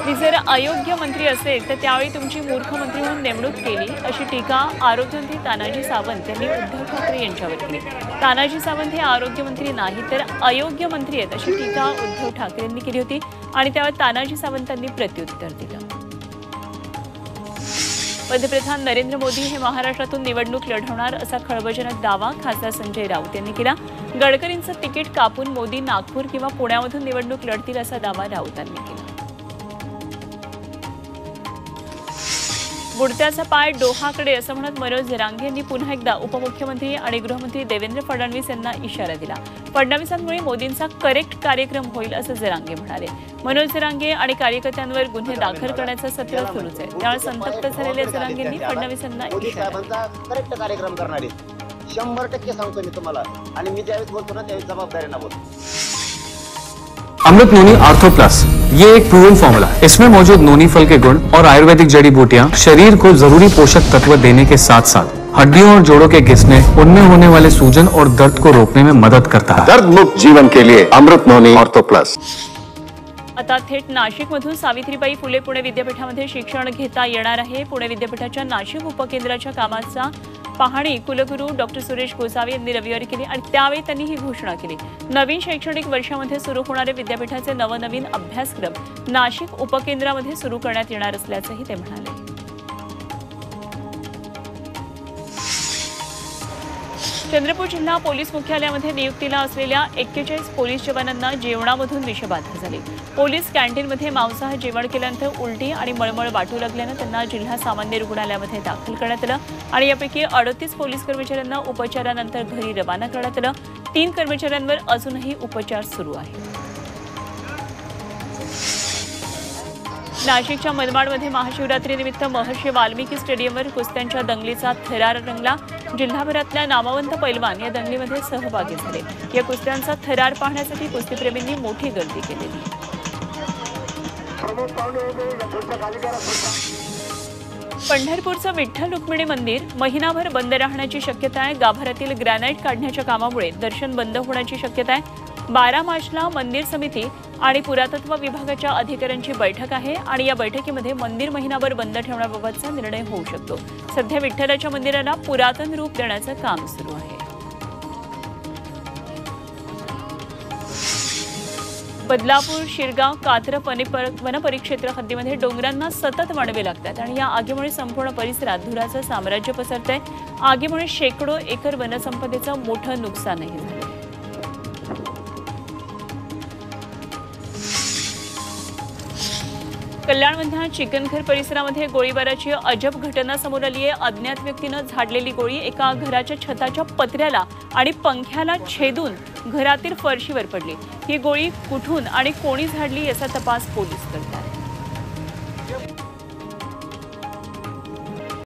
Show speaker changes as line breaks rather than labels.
मी जर अयोग्य मंत्री असेल तर त्यावेळी तुमची मूर्ख मंत्री म्हणून नेमणूक केली, अशी टीका आरोग्यमंत्री तानाजी सावंत यांनी उद्धव ठाकरे यांच्यावर केली। तानाजी सावंत हे आरोग्यमंत्री नाही तर अयोग्य मंत्री आहेत, अशी टीका उद्धव ठाकरे यांनी केली होती आणि त्यावर तानाजी सावंतांनी प्रत्युत्तर दिलं। पंतप्रधान नरेंद्र मोदी हे महाराष्ट्रातून निवडणूक लढवणार असा खळबळजनक दावा खासदार संजय राऊत यांनी केला। गडकरींचं तिकीट कापून मोदी नागपूर किंवा पुण्यामधून निवडणूक लढतील असा दावा राऊतांनी केला। बुडत्याचा पाय डोहाकडे असं म्हणत मनोज जरांगे यांनी पुन्हा एकदा उपमुख्यमंत्री आणि गृहमंत्री देवेंद्र फडणवीस यांना इशारा दिला। फडणवीसांमुळे मोदींचा करेक्ट कार्यक्रम होईल असं जरांगे म्हणाले। मनोज जरांगे आणि कार्यकर्त्यांवर गुन्हे दाखल करण्याचं सत्र सुरूच आहे, त्यामुळे संतप्त झालेल्या जरांगेंनी फडणवीसांना इशारा
करेक्ट कार्यक्रम करणारे 100% सांगतो मी तुम्हाला, आणि मी ज्यावेळेस बोलतो ना त्यावेळेस जबाबदारीने बोलतो।
अमृत नोनी आर्थो प्लस, ये एक प्रूवन फॉर्मूला है। इसमें मौजूद नोनी फल के गुण और आयुर्वेदिक जड़ी बूटियां शरीर को जरूरी पोषक तत्व देने के साथ साथ हड्डियों और जोड़ों के घिसने, उनमें होने वाले सूजन और दर्द को रोकने में मदद करता है।
दर्द मुक्त जीवन के लिए अमृत नोनी आर्थो प्लस।
आता थेट नाशिकमधून सावित्रीबाई फुले पुणे विद्यापीठामध्ये शिक्षण घेता येणार आहे। पुणे विद्यापीठाच्या नाशिक उपकेंद्राच्या कामाचा पाहणी कुलगुरू डॉक्टर सुरेश गोसावी यांनी रविवारी केली आणि त्यावेळी त्यांनी ही घोषणा केली। नवीन शैक्षणिक वर्षामध्ये सुरू होणारे विद्यापीठाचे नवनवीन अभ्यासक्रम नाशिक उपकेंद्रामध्ये सुरू करण्यात येणार असल्याचंही ते म्हणाले। चंद्रपूर जिल्हा पोलीस मुख्यालयामध्ये नियुक्तीला असलेल्या 41 पोलीस जवानांना जेवणामधून विषबाधा झाली। पोलीस कॅन्टीनमध्ये मांसाहार जेवण केल्यानंतर उलटी आणि मळमळ वाटू लागल्यानं त्यांना जिल्हा सामान्य रुग्णालयामध्ये दाखल करण्यात आलं आणि यापैकी 38 पोलीस कर्मचाऱ्यांना उपचारानंतर घरी रवाना करण्यात आलं। 3 कर्मचाऱ्यांवर अजूनही उपचार सुरू आहेत। नाशिकच्या मनमाडमध्ये महाशिवरात्रीनिमित्त महर्षी वाल्मिकी स्टेडियमवर कुस्त्यांच्या दंगलीचा थरार रंगला। जिल्हाभरातल्या नामवंत पैलवान या दंगलीमध्ये सहभागी झाले। या कुस्त्यांचा थरार पाहण्यासाठी कुस्तीप्रेमींनी मोठी गर्दी केलेली। पंढरपूरचं विठ्ठल रुक्मिणी मंदिर महिनाभर बंद राहण्याची शक्यता आहे। गाभाऱ्यातील ग्रॅनाइट काढण्याच्या कामामुळे दर्शन बंद होण्याची शक्यता आहे। 12 मार्चला मंदिर समिती आणि पुरातत्व विभागाच्या अधिकाऱ्यांची बैठक आहे आणि या बैठकीमध्ये मंदिर महिनाभर बंद ठेवण्याबाबतचा निर्णय होऊ शकतो। सध्या विठ्ठलाच्या मंदिराला पुरातन रूप देण्याचं काम सुरू आहे। बदलापूर, शिरगाव, कात्रप वनपरिक्षेत्र हद्दीमध्ये डोंगरांना सतत वाढवे लागतात आणि या आगीमुळे संपूर्ण परिसरात धुराचं साम्राज्य पसरतंय। आगीमुळे शेकडो एकर वनसंपदेचं मोठं नुकसानही झालं। कल्याणमधल्या चिकनघर परिसरामध्ये गोळीबाराची अजब घटना समोर आली आहे। अज्ञात व्यक्तीनं झाडलेली गोळी एका घराच्या छताच्या पत्र्याला आणि पंख्याला छेदून घरातील फरशीवर पडली। ही गोळी कुठून आणि कोणी झाडली याचा तपास पोलीस करतात।